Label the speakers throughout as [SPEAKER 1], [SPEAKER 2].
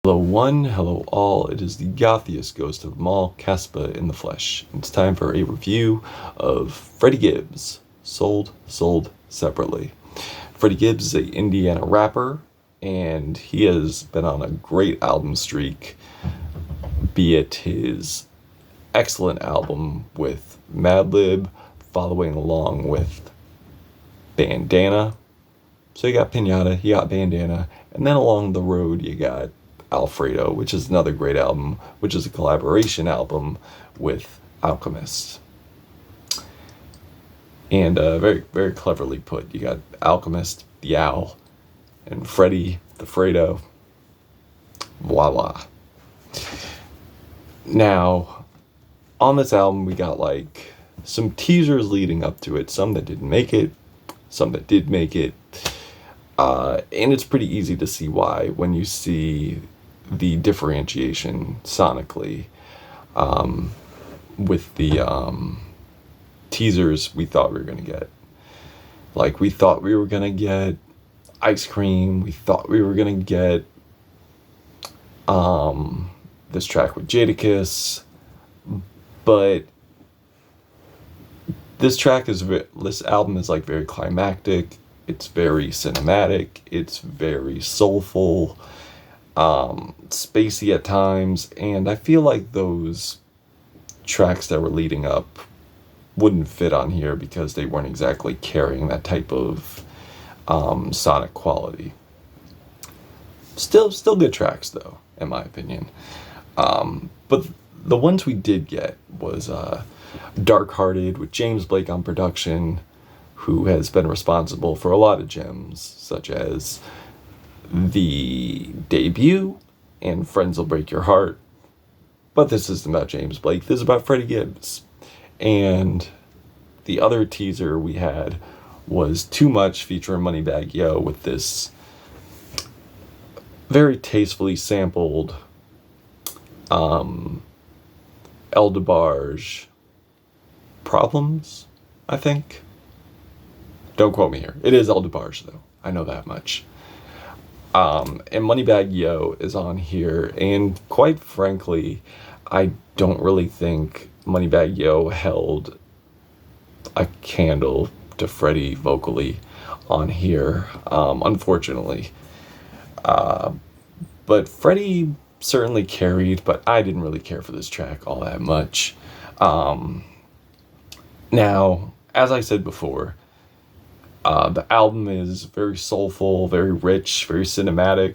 [SPEAKER 1] Hello one, hello all, it is the gothiest ghost of them all, Caspa in the flesh. It's time for a review of Freddie Gibbs, sold, separately. Freddie Gibbs is an Indiana rapper, and he has been on a great album streak, be it his excellent album with Madlib, following along with Bandana. So you got Pinata, you got Bandana, and then along the road you got Alfredo, which is another great album, which is a collaboration album with Alchemist. And very, very cleverly put. You got Alchemist, the Owl, and Freddie, the Fredo. Voila. Now, on this album, we got like some teasers leading up to it. Some that didn't make it, some that did make it. And it's pretty easy to see why when you see the differentiation sonically with the teasers we thought we were going to get. Like, we thought we were going to get Ice Cream. We thought we were going to get this track with Jadakiss. But this album is like very climactic. It's very cinematic. It's very soulful, spacey at times, and I feel like those tracks that were leading up wouldn't fit on here because they weren't exactly carrying that type of sonic quality. Still good tracks though, in my opinion. But the ones we did get was Dark Hearted with James Blake on production, who has been responsible for a lot of gems, such as The Debut and Friends Will Break Your Heart. But this isn't about James Blake, this is about Freddie Gibbs. And the other teaser we had was Too Much featuring Moneybagg Yo with this very tastefully sampled El DeBarge Problems, I think. Don't quote me here. It is El DeBarge, though. I know that much. And Moneybagg Yo is on here, and quite frankly, I don't really think Moneybagg Yo held a candle to Freddie vocally on here, unfortunately. But Freddie certainly carried, but I didn't really care for this track all that much. Now, as I said before, the album is very soulful, very rich, very cinematic,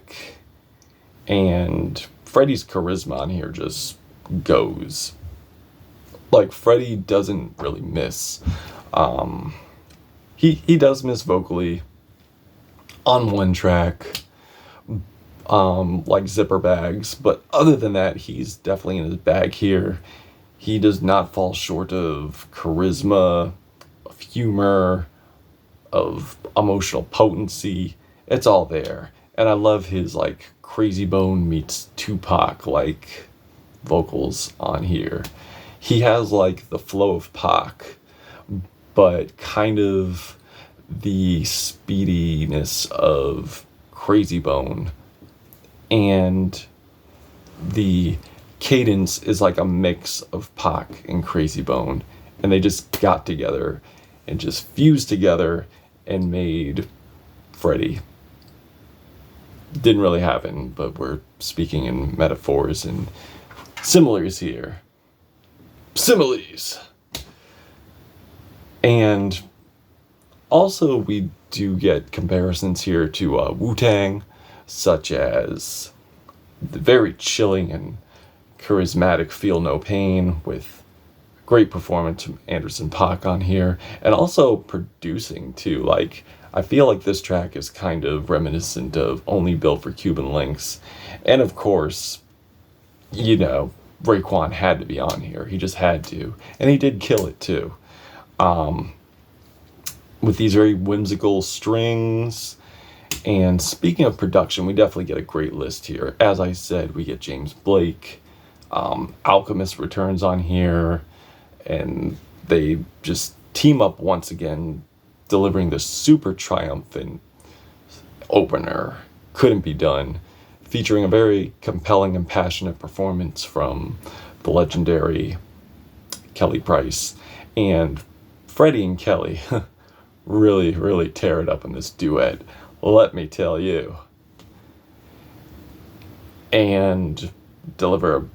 [SPEAKER 1] and Freddie's charisma on here just goes. Like, Freddie doesn't really miss. He does miss vocally on one track, like Zipper Bags, but other than that, he's definitely in his bag here. He does not fall short of charisma, of humor, of emotional potency. It's all there. And I love his like Crazy Bone meets Tupac like vocals on here. He has like the flow of Pac, but kind of the speediness of Crazy Bone, and the cadence is like a mix of Pac and Crazy Bone, and they just got together and just fused together and made Freddie. Didn't really happen, but we're speaking in metaphors and similes here. Similes! And also we do get comparisons here to Wu-Tang, such as the very chilling and charismatic Feel No Pain with great performance from Anderson .Paak on here, and also producing too. Like, I feel like this track is kind of reminiscent of Only Built for Cuban Links, and of course, you know, Raekwon had to be on here. He just had to, and he did kill it too. With these very whimsical strings. And speaking of production, we definitely get a great list here. As I said, we get James Blake, Alchemist returns on here, and they just team up once again, delivering this super triumphant opener. Couldn't be done. featuring a very compelling and passionate performance from the legendary Kelly Price. And Freddie and Kelly really, really tear it up in this duet, let me tell you. And deliver,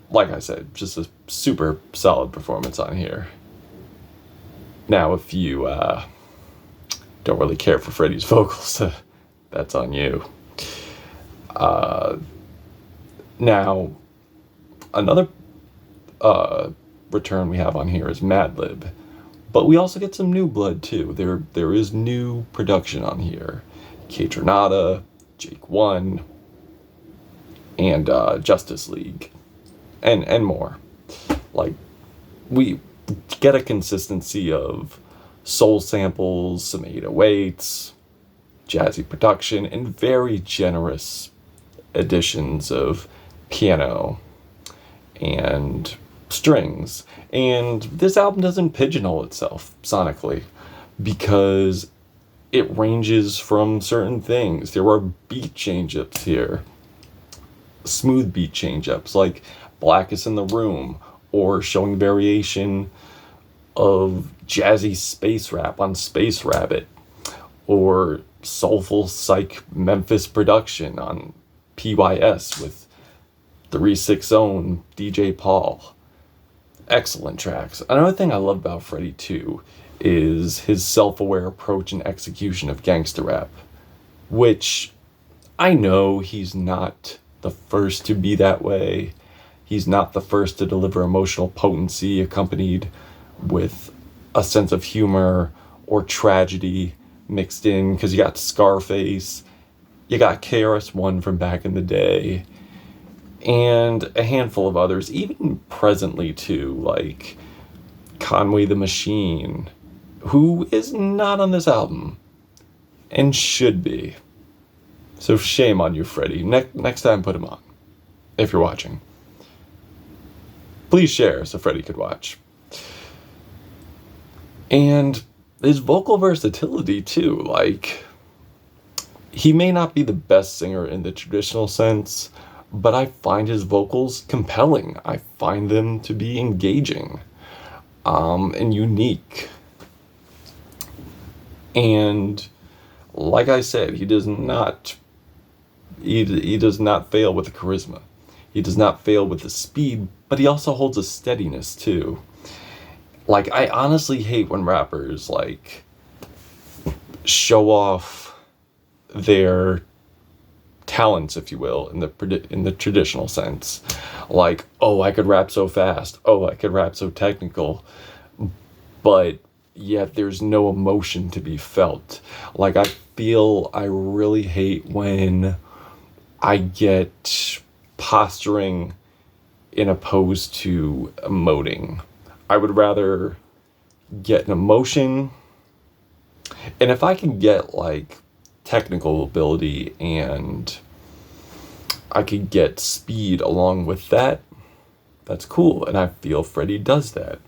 [SPEAKER 1] like I said, just a super solid performance on here. Now, if you don't really care for Freddie's vocals, that's on you. Now, another return we have on here is Madlib, but we also get some new blood too. There is new production on here. Kaytranada, Jake One, and Justice League, and more. Like, we get a consistency of soul samples, some 808s, jazzy production, and very generous additions of piano and strings. And this album doesn't pigeonhole itself sonically, because it ranges from certain things. There are beat change-ups here, smooth beat change-ups like Blackest in the Room, or showing variation of jazzy space rap on Space Rabbit, or soulful psych Memphis production on PYS with 3-6 own DJ Paul. Excellent tracks. Another thing I love about Freddie too is his self-aware approach and execution of gangsta rap, which I know he's not the first to be that way. He's not the first to deliver emotional potency accompanied with a sense of humor or tragedy mixed in, because you got Scarface, you got KRS-One from back in the day, and a handful of others, even presently too, like Conway the Machine, who is not on this album and should be. So shame on you, Freddie. Next time, put him on, if you're watching. Please share so Freddie could watch. And his vocal versatility too, like, he may not be the best singer in the traditional sense, but I find his vocals compelling. I find them to be engaging, and unique. And like I said, he does not fail with the charisma. He does not fail with the speed, but he also holds a steadiness too. Like, I honestly hate when rappers, like, show off their talents, if you will, in the traditional sense. Like, oh, I could rap so fast. Oh, I could rap so technical. But yet there's no emotion to be felt. Like, I really hate when I get posturing in opposed to emoting. I would rather get an emotion, and if I can get like technical ability and I could get speed along with that, that's cool. And I feel Freddie does that,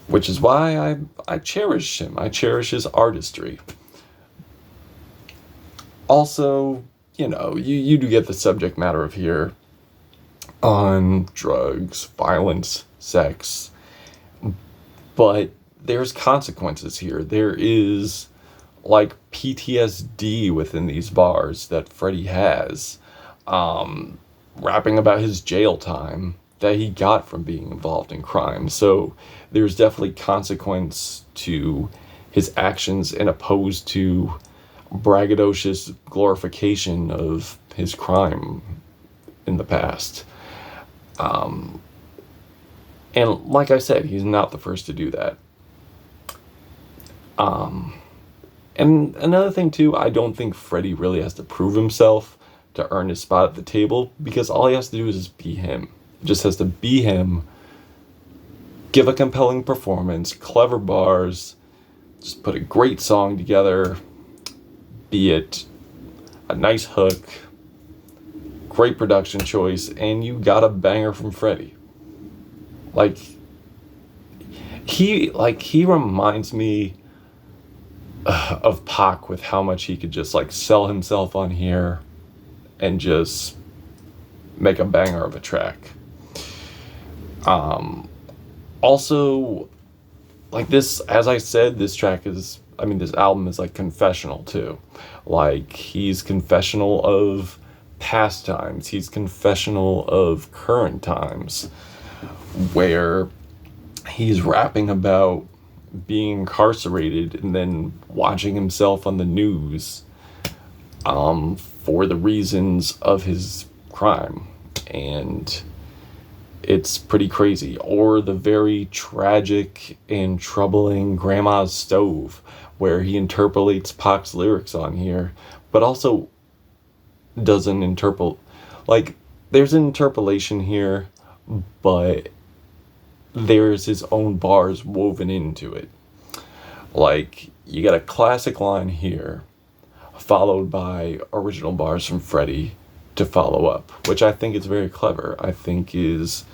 [SPEAKER 1] which is why I cherish him. I cherish his artistry. Also, you know, you do get the subject matter of here on drugs, violence, sex, but there's consequences here. There is like PTSD within these bars that Freddie has, rapping about his jail time that he got from being involved in crime. So there's definitely consequence to his actions, and opposed to braggadocious glorification of his crime in the past. And like I said, he's not the first to do that. And another thing too, I don't think Freddie really has to prove himself to earn his spot at the table, because all he has to do is just be him. He just has to be him, give a compelling performance, clever bars, just put a great song together, be it a nice hook, great production choice, and you got a banger from Freddie. Like, he reminds me of Pac with how much he could just like sell himself on here and just make a banger of a track. Also, like this, as I said, this album is like confessional too. Like, he's confessional of past times, he's confessional of current times, where he's rapping about being incarcerated and then watching himself on the news for the reasons of his crime. And it's pretty crazy. Or the very tragic and troubling Grandma's Stove, where he interpolates Pac's lyrics on here, but also doesn't interpolate. Like, there's an interpolation here, but there's his own bars woven into it. Like, you got a classic line here, followed by original bars from Freddie to follow up, which I think is very clever. I think is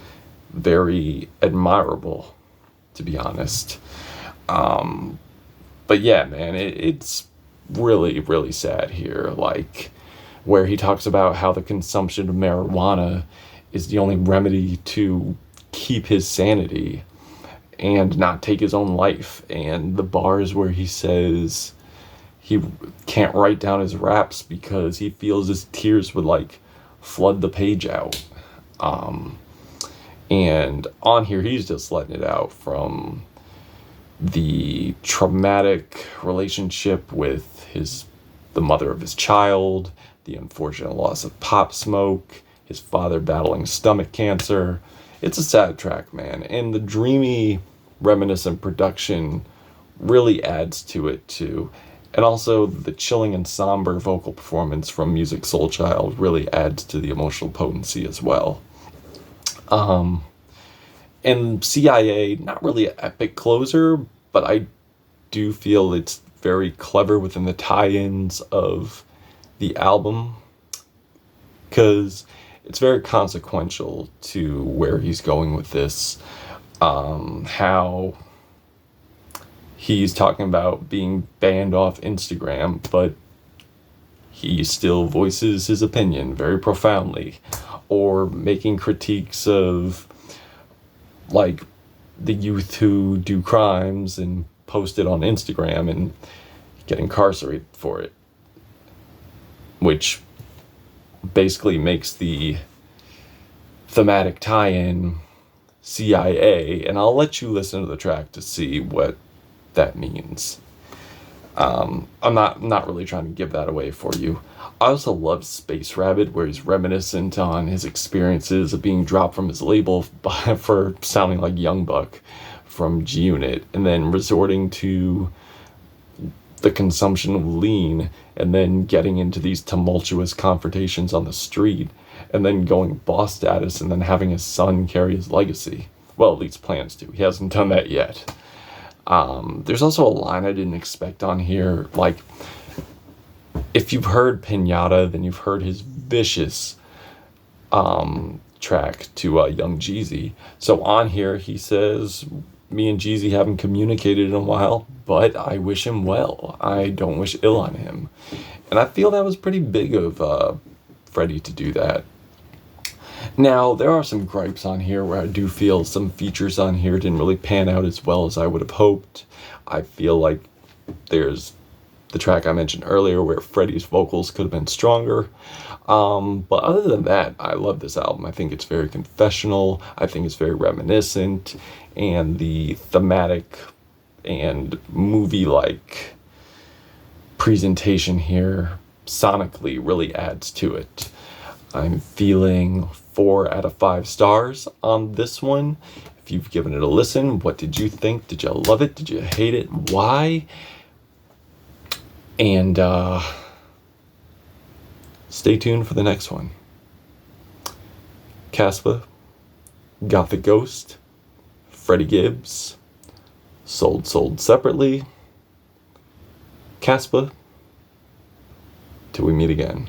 [SPEAKER 1] very admirable, to be honest. But yeah, man, it's really, really sad here. Like, where he talks about how the consumption of marijuana is the only remedy to keep his sanity and not take his own life. And the bars where he says he can't write down his raps because he feels his tears would like flood the page out. And on here, he's just letting it out from the traumatic relationship with the mother of his child, the unfortunate loss of Pop Smoke, his father battling stomach cancer. It's a sad track, man. And the dreamy, reminiscent production really adds to it, too. And also, the chilling and somber vocal performance from Musiq Soulchild really adds to the emotional potency as well. And CIA, not really an epic closer, but I do feel it's very clever within the tie-ins of the album, because it's very consequential to where he's going with this. How he's talking about being banned off Instagram, but he still voices his opinion very profoundly, or making critiques of like the youth who do crimes and post it on Instagram and get incarcerated for it, which basically makes the thematic tie-in CIA. And I'll let you listen to the track to see what that means. I'm not really trying to give that away for you. I also love Space Rabbit, where he's reminiscent on his experiences of being dropped from his label for sounding like Young Buck from G-Unit, and then resorting to the consumption of lean, and then getting into these tumultuous confrontations on the street, and then going boss status, and then having his son carry his legacy. Well, at least plans to. He hasn't done that yet. There's also a line I didn't expect on here. Like, if you've heard Pinata, then you've heard his vicious track to Young Jeezy. So on here, he says, me and Jeezy haven't communicated in a while, but I wish him well. I don't wish ill on him. And I feel that was pretty big of Freddie to do that. Now, there are some gripes on here where I do feel some features on here didn't really pan out as well as I would have hoped. I feel like there's the track I mentioned earlier where Freddie's vocals could have been stronger. But other than that, I love this album. I think it's very confessional. I think it's very reminiscent. And the thematic and movie-like presentation here sonically really adds to it. I'm feeling 4 out of 5 stars on this one. If you've given it a listen, what did you think? Did you love it? Did you hate it? Why? And stay tuned for the next one. Caspa, Gothic Ghost, Freddie Gibbs, Sold Separately. Caspa, till we meet again.